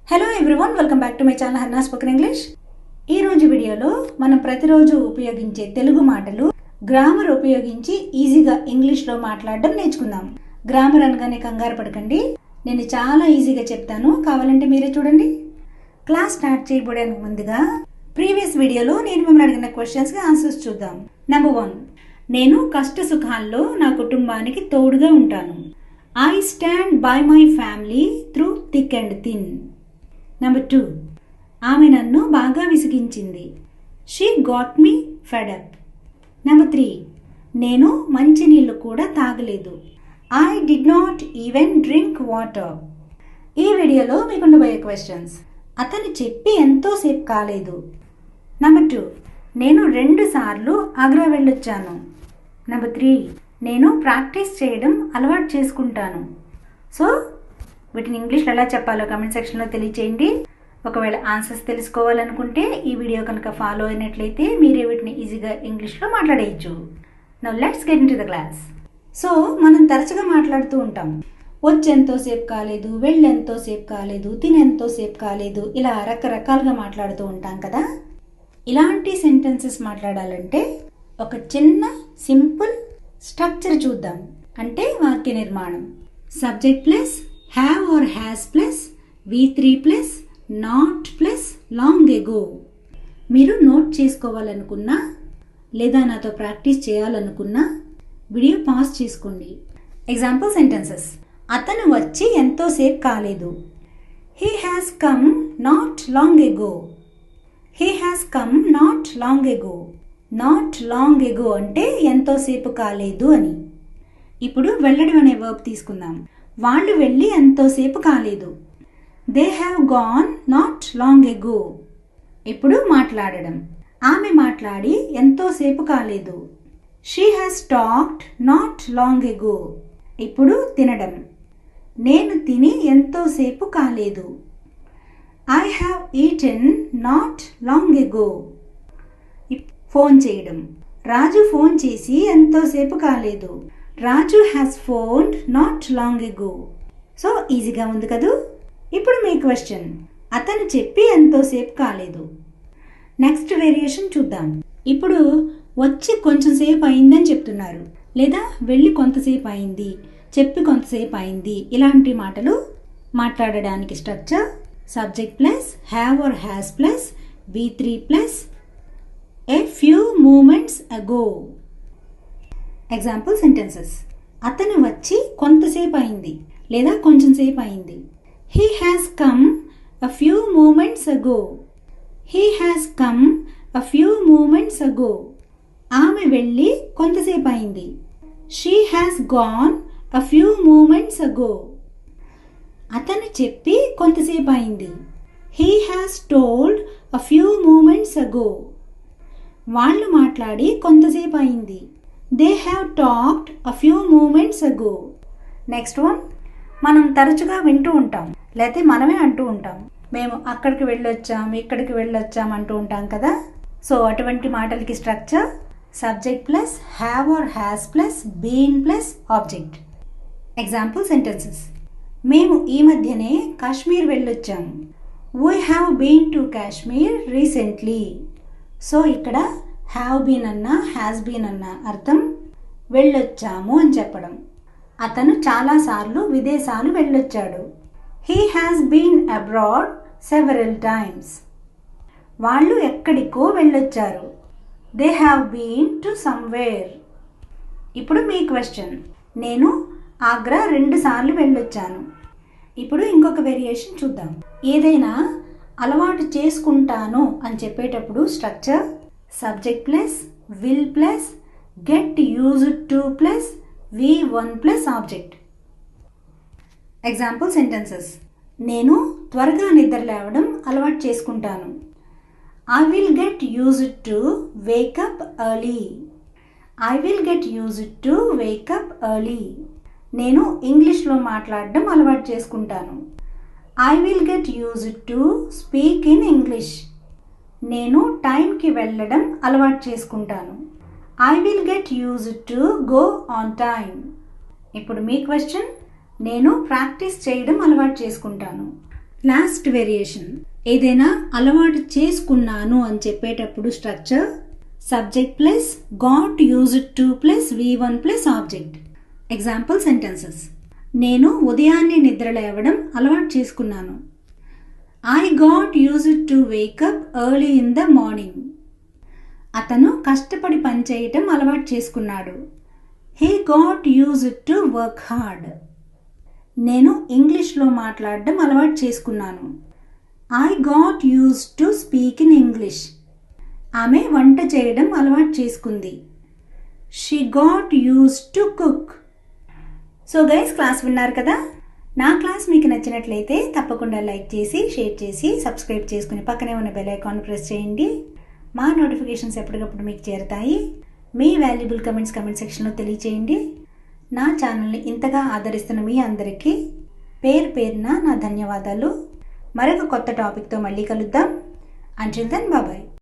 Hello everyone, welcome back to my channel Hannah spoken English. ఈ రోజు వీడియోలో మనం ప్రతిరోజు ఉపయోగించే తెలుగు మాటలు గ్రామర్ ఉపయోగించి ఈజీగా ఇంగ్లీష్లో మాట్లాడడం నేర్చుకుందాం. గ్రామర్ అనగానే కంగారు పడకండి, నేను చాలా ఈజీగా చెప్తాను, కావాలంటే మీరే చూడండి. క్లాస్ స్టార్ట్ చేయబోడానికి ముందుగా ప్రీవియస్ వీడియోలో నేను మిమ్మల్ని అడిగిన క్వశ్చన్స్కి ఆన్సర్స్ చూద్దాం. నెంబర్ 1, నేను కష్ట సుఖాల్లో నా కుటుంబానికి తోడుగా ఉంటాను. I stand by my family through thick and thin. Number 2, ఆమె నన్ను బాగా విసిగించింది. She got me fed up. Number 3, నేను మంచినీళ్ళు కూడా తాగలేదు. I did not even drink water. ఈ వీడియోలో మీకు ఉండబోయే క్వశ్చన్స్. అతను చెప్పి ఎంతోసేపు కాలేదు. Number 2, నేను 2 సార్లు ఆగ్రా వెళ్ళొచ్చాను. Number 3, నేను ప్రాక్టీస్ చేయడం అలవాటు చేసుకుంటాను. సో వీటిని ఇంగ్లీష్లో ఎలా చెప్పాలో కామెంట్ సెక్షన్లో తెలియచేయండి. ఒకవేళ ఆన్సర్స్ తెలుసుకోవాలనుకుంటే ఈ వీడియో కనుక ఫాలో అయినట్లయితే మీరే వీటిని ఈజీగా ఇంగ్లీష్లో మాట్లాడేయచ్చు. Now let's get into the class. So మనం తరచుగా మాట్లాడుతూ ఉంటాం, వచ్చెంతోసేపు కాలేదు, వెళ్ళెంతోసేపు కాలేదు, తినెంతోసేపు కాలేదు, ఇలా రకరకాలుగా మాట్లాడుతూ ఉంటాం కదా. ఇలాంటి సెంటెన్సెస్ మాట్లాడాలంటే ఒక చిన్న సింపుల్ స్ట్రక్చర్ చూద్దాం. అంటే వాక్య నిర్మాణం. Subject plus have or has plus V3 plus not plus long ago. మీరు నోట్ చేసుకోవాలనుకున్నా లేదా నాతో ప్రాక్టీస్ చేయాలనుకున్నా వీడియో పాజ్ చేసుకోండి. Example sentences. అతను వచ్చి ఎంతోసేపు కాలేదు. He has come not long ago. He has come not long ago. Not long ago అంటే ఎంతోసేపు కాలేదు అని. ఇప్పుడు వెళ్ళడం అనే వర్బ్ తీసుకుందాం. వాళ్ళు వెళ్ళి ఎంతోసేపు కాలేదు. They have gone not long ago. ఇప్పుడు మాట్లాడడం. ఆమె మాట్లాడి ఎంతోసేపు కాలేదు. She has talked not long ago. ఇప్పుడు తినడం. నేను తిని ఎంతోసేపు కాలేదు. I have eaten not long ago. Phone చేయడం. రాజు ఫోన్ చేసి ఎంతోసేపు కాలేదు. Raju has phoned not long ago. So ఈజీగా ఉంది కదూ. ఇప్పుడు మీ క్వశ్చన్. అతను చెప్పి ఎంతోసేపు కాలేదు. నెక్స్ట్ వేరియేషన్ చూద్దాం. ఇప్పుడు వచ్చి కొంచెం సేపు అయిందని చెప్తున్నారు, లేదా వెళ్ళి కొంతసేపు అయింది, చెప్పి కొంతసేపు అయింది. ఇలాంటి మాటలు మాట్లాడడానికి structure subject plus have or has plus V3 plus a few moments ago. Example sentences. అతను వచ్చి కొంతసేపు అయింది లేదా కొంచెం సేపు అయింది. He has come a few moments ago. He has come a few moments ago. ఆమె వెళ్ళి కొంతసేపు అయింది. She has gone a few moments ago. అతను చెప్పి కొంతసేపు అయింది. He has told a few moments ago. వాళ్ళు మాట్లాడి కొంతసేపు అయింది. They have talked a few moments ago. Next one. మనం తరచుగా వింటూ ఉంటాం, లేకపోతే మనమే అంటూ ఉంటాం, మేము అక్కడికి వెళ్ళొచ్చాం, ఇక్కడికి వెళ్ళొచ్చాం అంటూ ఉంటాం కదా. సో అటువంటి మాటలకి structure subject plus have or has plus been plus object. Example sentences. మేము ఈ మధ్యనే కాశ్మీర్ వెళ్ళొచ్చాం. We have been to Kashmir recently. So ఇక్కడ హ్యావ్ బీన్ అన్నా హ్యాస్ బీన్ అన్నా అర్థం వెళ్ళొచ్చాము అని చెప్పడం. అతను చాలాసార్లు విదేశాలు వెళ్ళొచ్చాడు. He has been abroad several times. వాళ్ళు ఎక్కడికో వెళ్ళొచ్చారు. They have been to somewhere. ఇప్పుడు మీ క్వశ్చన్. నేను ఆగ్రా 2 సార్లు వెళ్ళొచ్చాను. ఇప్పుడు ఇంకొక వేరియేషన్ చూద్దాం. ఏదైనా అలవాటు చేసుకుంటాను అని చెప్పేటప్పుడు structure subject plus will plus get used to plus V1 plus object. Example sentences. నేను త్వరగా నిద్ర లేవడం అలవాటు చేసుకుంటాను. I will get used to wake up early. I will get used to wake up early. నేను ఇంగ్లీష్లో మాట్లాడడం అలవాటు చేసుకుంటాను. I will get used to speak in English. నేను టైంకి వెళ్ళడం అలవాటు చేసుకుంటాను. I will get used to go on time. ఇప్పుడు మీ క్వశ్చన్. నేను ప్రాక్టీస్ చేయడం అలవాటు చేసుకుంటాను. Last variation. ఏదైనా అలవాటు చేసుకున్నాను అని చెప్పేటప్పుడు structure subject plus got used to plus V1 plus object. Example sentences. నేను ఉదయాన్నే నిద్ర లేవడం అలవాటు చేసుకున్నాను. I got used to wake up early in the morning. అతను కష్టపడి పనిచేయటం అలవాటు చేసుకున్నాడు. He got used to work hard. నేను ఇంగ్లీష్లో మాట్లాడడం అలవాటు చేసుకున్నాను. I got used to speak in English. ఆమె వంట చేయడం అలవాటు చేసుకుంది. She got used to cook. So guys, class విన్నారు కదా. నా క్లాస్ మీకు నచ్చినట్లయితే తప్పకుండా లైక్ చేసి, షేర్ చేసి, సబ్స్క్రైబ్ చేసుకుని పక్కనే ఉన్న బెల్ ఐకాన్ ప్రెస్ చేయండి. మా నోటిఫికేషన్స్ ఎప్పటికప్పుడు మీకు చేరుతాయి. మీ వాల్యుబుల్ కమెంట్స్ కమెంట్ సెక్షన్లో తెలియచేయండి. నా ఛానల్ని ఇంతగా ఆదరిస్తున్న మీ అందరికీ పేరు పేరున నా ధన్యవాదాలు. మరొక కొత్త టాపిక్తో మళ్ళీ కలుద్దాం. Until then bye.